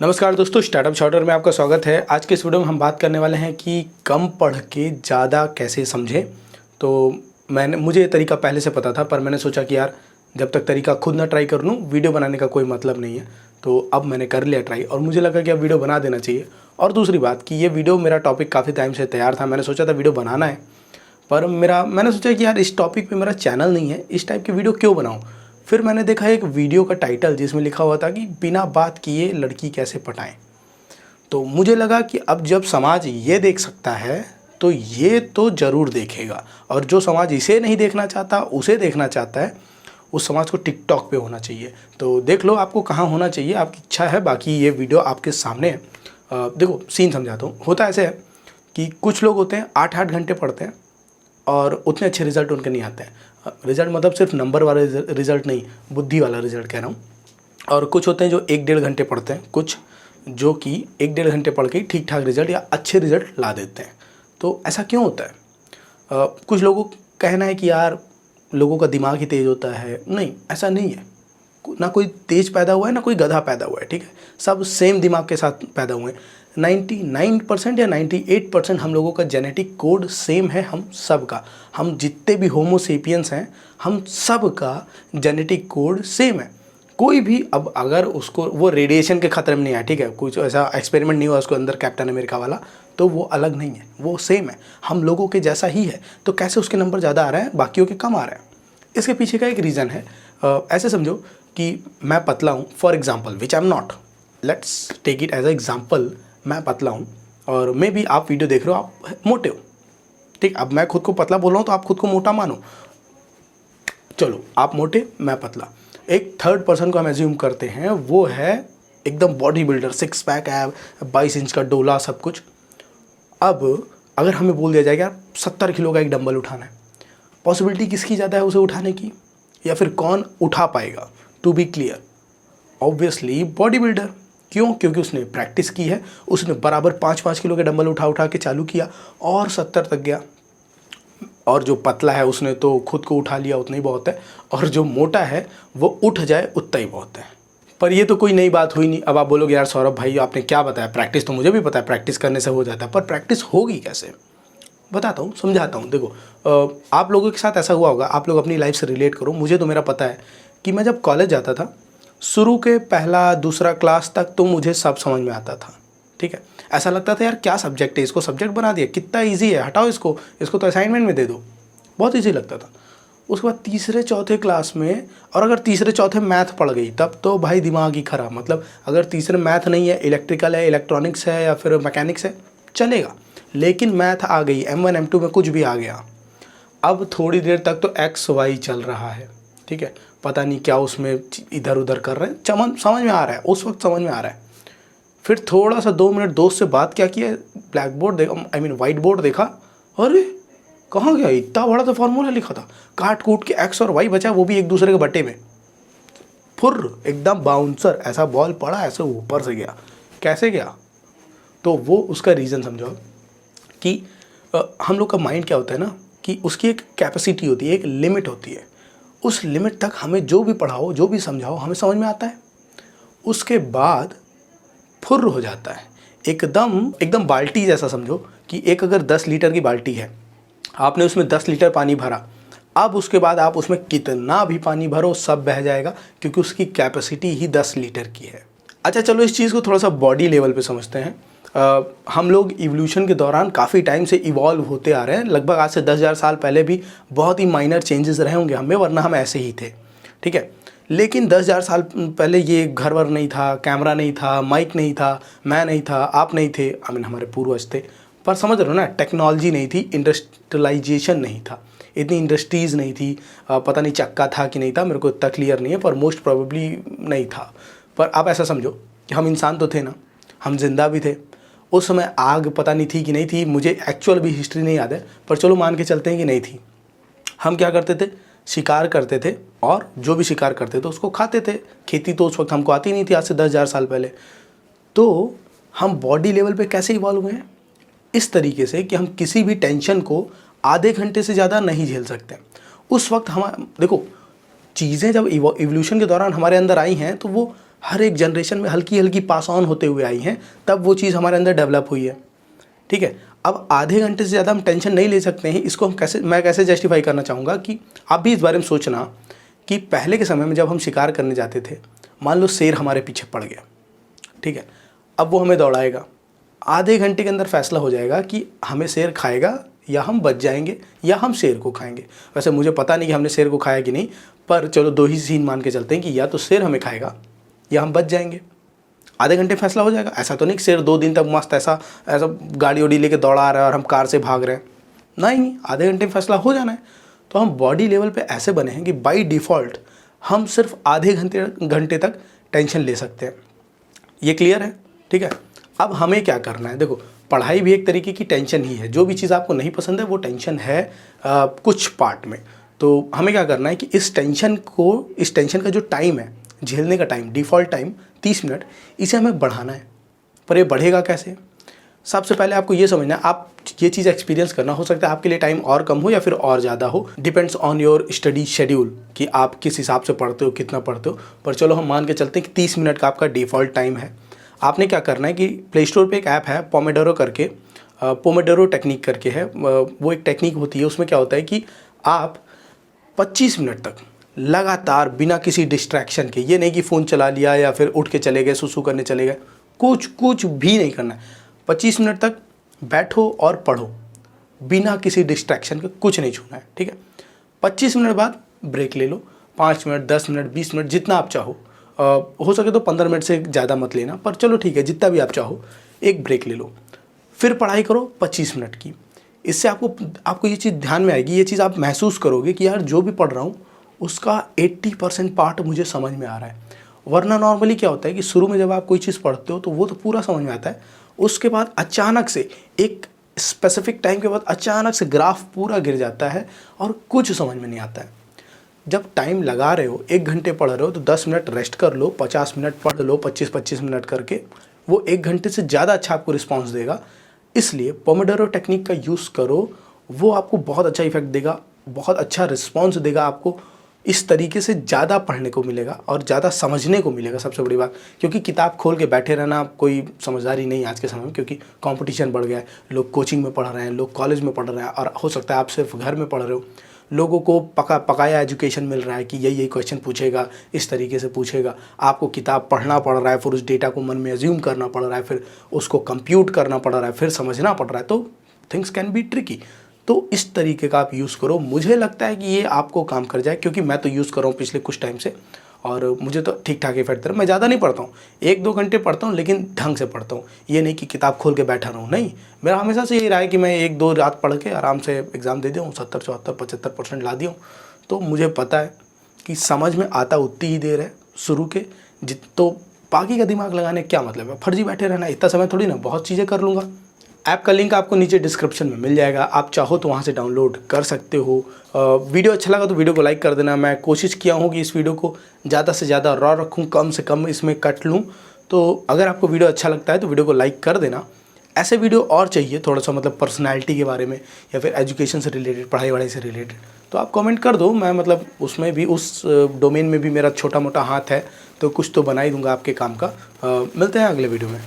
नमस्कार दोस्तों, startup shorter में आपका स्वागत है। आज के इस वीडियो में हम बात करने वाले हैं कि कम पढ़ के ज़्यादा कैसे समझें। तो मुझे ये तरीका पहले से पता था, पर मैंने सोचा कि यार जब तक तरीका खुद ना ट्राई कर लूँ, वीडियो बनाने का कोई मतलब नहीं है। तो अब मैंने कर लिया ट्राई और मुझे लगा कि अब वीडियो बना देना चाहिए। और दूसरी बात कि ये वीडियो मेरा टॉपिक काफ़ी टाइम से तैयार था, मैंने सोचा था वीडियो बनाना है, पर मैंने सोचा कि यार इस टॉपिक पे मेरा चैनल नहीं है, इस टाइप की वीडियो क्यों बनाऊँ। फिर मैंने देखा एक वीडियो का टाइटल जिसमें लिखा हुआ था कि बिना बात किए लड़की कैसे पटाएं। तो मुझे लगा कि अब जब समाज ये देख सकता है तो ये तो ज़रूर देखेगा, और जो समाज इसे नहीं देखना चाहता उसे देखना चाहता है, उस समाज को टिकटॉक पे होना चाहिए। तो देख लो आपको कहाँ होना चाहिए, आपकी इच्छा है। बाकी ये वीडियो आपके सामने है। देखो सीन समझाता हूँ। होता ऐसे है कि कुछ लोग होते हैं 8-8 घंटे पढ़ते हैं और उतने अच्छे रिज़ल्ट उनके नहीं आते हैं। रिज़ल्ट मतलब सिर्फ नंबर वाला रिज़ल्ट नहीं, बुद्धि वाला रिज़ल्ट कह रहा हूँ। और कुछ होते हैं जो 1-1.5 घंटे पढ़ते हैं, कुछ जो कि 1-1.5 घंटे पढ़ के ठीक ठाक रिज़ल्ट या अच्छे रिज़ल्ट ला देते हैं। तो ऐसा क्यों होता है? कुछ लोगों का कहना है कि यार लोगों का दिमाग ही तेज़ होता है। नहीं, ऐसा नहीं है। ना कोई तेज़ पैदा हुआ है ना कोई गधा पैदा हुआ है, ठीक है। सब सेम दिमाग के साथ पैदा हुए हैं। 99% या 98% हम लोगों का जेनेटिक कोड सेम है, हम सब का। हम जितने भी होमो सेपियंस हैं, हम सब का जेनेटिक कोड सेम है। कोई भी अब अगर उसको वो रेडिएशन के खतरे में नहीं है, ठीक है, कुछ ऐसा एक्सपेरिमेंट नहीं हुआ उसको अंदर कैप्टन अमेरिका वाला, तो वो अलग नहीं है, वो सेम है, हम लोगों के जैसा ही है। तो कैसे उसके नंबर ज़्यादा आ रहे हैं, बाकियों के कम आ रहे हैं? इसके पीछे का एक रीज़न है। ऐसे समझो कि मैं पतला हूँ, for example, which I am not, let's take it as a example. मैं पतला हूँ और मे बी आप वीडियो देख रहे हो, आप मोटे हो, ठीक। अब मैं खुद को पतला बोल रहा हूँ तो आप खुद को मोटा मानो। चलो आप मोटे, मैं पतला। एक थर्ड पर्सन को हम एज्यूम करते हैं, वो है एकदम बॉडी बिल्डर, 6 पैक है, 22 इंच का डोला, सब कुछ। अब अगर हमें बोल दिया जाएगा 70 किलो का एक डंबल उठाना है, पॉसिबिलिटी किसकी ज़्यादा है उसे उठाने की, या फिर कौन उठा पाएगा? To be clear, obviously body builder. क्यों? क्योंकि उसने प्रैक्टिस की है, उसने बराबर 5-5 किलो के डंबल उठा उठा के चालू किया और 70 तक गया। और जो पतला है उसने तो खुद को उठा लिया, उतना ही बहुत है। और जो मोटा है वो उठ जाए उतना ही बहुत है। पर ये तो कोई नई बात हुई नहीं। अब आप बोलोगे यार सौरभ भाई आपने क्या बताया, प्रैक्टिस तो मुझे भी पता है, प्रैक्टिस करने से हो जाता है, पर प्रैक्टिस होगी कैसे? बताता हूँ, समझाता हूँ। देखो आप लोगों के साथ ऐसा हुआ होगा, आप लोग अपनी लाइफ से रिलेट करो। मुझे तो मेरा पता है कि मैं जब कॉलेज जाता था, शुरू के पहला दूसरा क्लास तक तो मुझे सब समझ में आता था, ठीक है। ऐसा लगता था यार क्या सब्जेक्ट है, इसको सब्जेक्ट बना दिया, कितना ईजी है, हटाओ इसको तो असाइनमेंट में दे दो, बहुत ईजी लगता था। उसके बाद तीसरे चौथे क्लास में, और अगर तीसरे चौथे मैथ पढ़ गई तब तो भाई दिमाग ही खराब। मतलब अगर तीसरे मैथ नहीं है, इलेक्ट्रिकल है, इलेक्ट्रॉनिक्स है या फिर मैकेनिक्स है, चलेगा। लेकिन मैथ आ गई, M1 M2 में कुछ भी आ गया, अब थोड़ी देर तक तो XY चल रहा है, ठीक है। पता नहीं क्या उसमें इधर उधर कर रहे हैं, समझ में आ रहा है, उस वक्त समझ में आ रहा है। फिर थोड़ा सा 2 मिनट दोस्त से बात क्या किया, ब्लैक बोर्ड देखा, आई मीन वाइट बोर्ड देखा, अरे कहाँ गया, इतना बड़ा तो फार्मूला लिखा था, काट कूट के X और Y बचा, वो भी एक दूसरे के बट्टे में। फुर एकदम बाउंसर, ऐसा बॉल पड़ा, ऐसे ऊपर से गया, कैसे गया? तो वो उसका रीज़न समझो कि हम लोग का माइंड क्या होता है ना, कि उसकी एक कैपेसिटी होती है, एक लिमिट होती है। उस लिमिट तक हमें जो भी पढ़ाओ, जो भी समझाओ, हमें समझ में आता है। उसके बाद फुर हो जाता है, एकदम एकदम बाल्टी जैसा समझो कि एक अगर 10 लीटर की बाल्टी है, आपने उसमें 10 लीटर पानी भरा, अब उसके बाद आप उसमें कितना भी पानी भरो सब बह जाएगा, क्योंकि उसकी कैपेसिटी ही 10 लीटर की है। अच्छा चलो इस चीज़ को थोड़ा सा बॉडी लेवल पे समझते हैं। हम लोग इवोल्यूशन के दौरान काफ़ी टाइम से इवॉल्व होते आ रहे हैं, लगभग आज से 10,000 साल पहले भी बहुत ही माइनर चेंजेस रहे होंगे हमें, वरना हम ऐसे ही थे, ठीक है। लेकिन 10,000 साल पहले ये घर वर नहीं था, कैमरा नहीं था, माइक नहीं था, मैं नहीं था, आप नहीं थे, आई मीन हमारे पूर्वज थे, पर समझ रहे हो ना, टेक्नोलॉजी नहीं थी, इंडस्ट्रियलाइजेशन नहीं था, इतनी इंडस्ट्रीज़ नहीं थी, पता नहीं चक्का था कि नहीं था, मेरे को इतना क्लियर नहीं है, पर मोस्ट प्रोबेबली नहीं था। पर आप ऐसा समझो कि हम इंसान तो थे ना, हम जिंदा भी थे। उस समय आग पता नहीं थी कि नहीं थी, मुझे एक्चुअल भी हिस्ट्री नहीं याद है, पर चलो मान के चलते हैं कि नहीं थी। हम क्या करते थे, शिकार करते थे, और जो भी शिकार करते थे उसको खाते थे। खेती तो उस वक्त हमको आती नहीं थी, आज से 10,000 साल पहले। तो हम बॉडी लेवल पे कैसे इवॉल्व हुए हैं? इस तरीके से कि हम किसी भी टेंशन को आधे घंटे से ज़्यादा नहीं झेल सकते। उस वक्त हम देखो, चीज़ें जब इवोल्यूशन के दौरान हमारे अंदर आई हैं तो वो हर एक जनरेशन में हल्की हल्की पास ऑन होते हुए आई हैं, तब वो चीज़ हमारे अंदर डेवलप हुई है। ठीक है, अब आधे घंटे से ज़्यादा हम टेंशन नहीं ले सकते हैं, इसको मैं कैसे जस्टिफाई करना चाहूँगा कि आप भी इस बारे में सोचना कि पहले के समय में जब हम शिकार करने जाते थे, मान लो शेर हमारे पीछे पड़ गया, ठीक है, अब वो हमें दौड़ाएगा, आधे घंटे के अंदर फैसला हो जाएगा कि हमें शेर खाएगा या हम बच जाएंगे या हम शेर को खाएंगे। वैसे मुझे पता नहीं कि हमने शेर को खाया कि नहीं, पर चलो दो ही सीन मान के चलते हैं कि या तो शेर हमें खाएगा या हम बच जाएंगे। आधे घंटे फैसला हो जाएगा। ऐसा तो नहीं कि शेर 2 दिन तक मस्त ऐसा गाड़ी उड़ी लेके दौड़ा रहा है और हम कार से भाग रहे हैं, नहीं, आधे घंटे में फैसला हो जाना है। तो हम बॉडी लेवल पे ऐसे बने हैं कि बाय डिफ़ॉल्ट हम सिर्फ आधे घंटे तक टेंशन ले सकते हैं। ये क्लियर है? ठीक है, अब हमें क्या करना है, देखो पढ़ाई भी एक तरीके की टेंशन ही है। जो भी चीज़ आपको नहीं पसंद है वो टेंशन है कुछ पार्ट में। तो हमें क्या करना है कि इस टेंशन का जो टाइम है, झेलने का टाइम, डिफ़ॉल्ट टाइम 30 मिनट, इसे हमें बढ़ाना है। पर ये बढ़ेगा कैसे? सबसे पहले आपको ये समझना है, आप ये चीज़ एक्सपीरियंस करना, हो सकता है आपके लिए टाइम और कम हो या फिर और ज़्यादा हो, depends on your study schedule कि आप किस हिसाब से पढ़ते हो, कितना पढ़ते हो। पर चलो हम मान के चलते हैं कि 30 मिनट का आपका डिफ़ॉल्ट टाइम है। आपने क्या करना है कि प्ले स्टोर पे एक ऐप है पोमोडोरो करके, पोमोडोरो टेक्निक करके है, वो एक टेक्निक होती है। उसमें क्या होता है कि आप 25 मिनट तक लगातार बिना किसी डिस्ट्रैक्शन के, ये नहीं कि फ़ोन चला लिया या फिर उठ के चले गए, सुसु करने चले गए, कुछ भी नहीं करना है। 25 मिनट तक बैठो और पढ़ो बिना किसी डिस्ट्रैक्शन के, कुछ नहीं छूना है। ठीक है, 25 मिनट बाद ब्रेक ले लो, 5 मिनट, 10 मिनट, 20 मिनट, जितना आप चाहो। हो सके तो 15 मिनट से ज़्यादा मत लेना, पर चलो ठीक है, जितना भी आप चाहो एक ब्रेक ले लो, फिर पढ़ाई करो 25 मिनट की। इससे आपको ये चीज़ ध्यान में आएगी, ये चीज़ आप महसूस करोगे कि यार जो भी पढ़ रहा हूँ उसका 80% पार्ट मुझे समझ में आ रहा है। वरना नॉर्मली क्या होता है कि शुरू में जब आप कोई चीज़ पढ़ते हो तो वो तो पूरा समझ में आता है, उसके बाद अचानक से एक स्पेसिफिक टाइम के बाद अचानक से ग्राफ पूरा गिर जाता है और कुछ समझ में नहीं आता है। जब टाइम लगा रहे हो, 1 घंटे पढ़ रहे हो, तो 10 मिनट रेस्ट कर लो, 50 मिनट पढ़ लो, 25-25 मिनट करके, वो 1 घंटे से ज़्यादा अच्छा आपको रिस्पॉन्स देगा। इसलिए पोमोडोरो टेक्निक का यूज़ करो, वो आपको बहुत अच्छा इफेक्ट देगा, बहुत अच्छा रिस्पॉन्स देगा आपको। इस तरीके से ज़्यादा पढ़ने को मिलेगा और ज़्यादा समझने को मिलेगा, सबसे बड़ी बात। क्योंकि किताब खोल के बैठे रहना कोई समझदारी नहीं आज के समय में, क्योंकि कंपटीशन बढ़ गया है, लोग कोचिंग में पढ़ रहे हैं, लोग कॉलेज में पढ़ रहे हैं, और हो सकता है आप सिर्फ घर में पढ़ रहे हो। लोगों को पकाया एजुकेशन मिल रहा है कि यही क्वेश्चन पूछेगा, इस तरीके से पूछेगा। आपको किताब पढ़ना पड़ रहा है, फिर उस डेटा को मन में अज्यूम करना पड़ रहा है, फिर उसको कंप्यूट करना पड़ रहा है, फिर समझना पड़ रहा है, तो थिंग्स कैन बी ट्रिकी। तो इस तरीके का आप यूज़ करो, मुझे लगता है कि ये आपको काम कर जाए, क्योंकि मैं तो यूज़ कर रहा हूँ पिछले कुछ टाइम से और मुझे तो ठीक ठाक इफेक्ट दे रहा है। मैं ज़्यादा नहीं पढ़ता हूँ, 1-2 घंटे पढ़ता हूँ, लेकिन ढंग से पढ़ता हूँ। ये नहीं कि किताब खोल के बैठा रहूँ, नहीं। मेरा हमेशा से यही रहा है कि मैं 1-2 रात पढ़ के आराम से एग्ज़ाम दे दूँ, 70, 74, 75% ला दूँ। तो मुझे पता है कि समझ में आता उतनी ही देर है शुरू के, तो बाकी का दिमाग लगाने क्या मतलब है, फर्जी बैठे रहना, इतना समय थोड़ी ना, बहुत चीज़ें कर लूँगा। ऐप का लिंक आपको नीचे डिस्क्रिप्शन में मिल जाएगा, आप चाहो तो वहाँ से डाउनलोड कर सकते हो। वीडियो अच्छा लगा तो वीडियो को लाइक कर देना। मैं कोशिश किया हूँ कि इस वीडियो को ज़्यादा से ज़्यादा रॉ रखूँ, कम से कम इसमें कट लूँ। तो अगर आपको वीडियो अच्छा लगता है तो वीडियो को लाइक कर देना। ऐसे वीडियो और चाहिए थोड़ा सा, मतलब पर्सनैलिटी के बारे में या फिर एजुकेशन से रिलेटेड, पढ़ाई वढ़ाई से रिलेटेड, तो आप कमेंट कर दो। मैं मतलब उसमें भी, उस डोमेन में भी मेरा छोटा मोटा हाथ है, तो कुछ तो बना ही दूँगा आपके काम का। मिलते हैं अगले वीडियो में।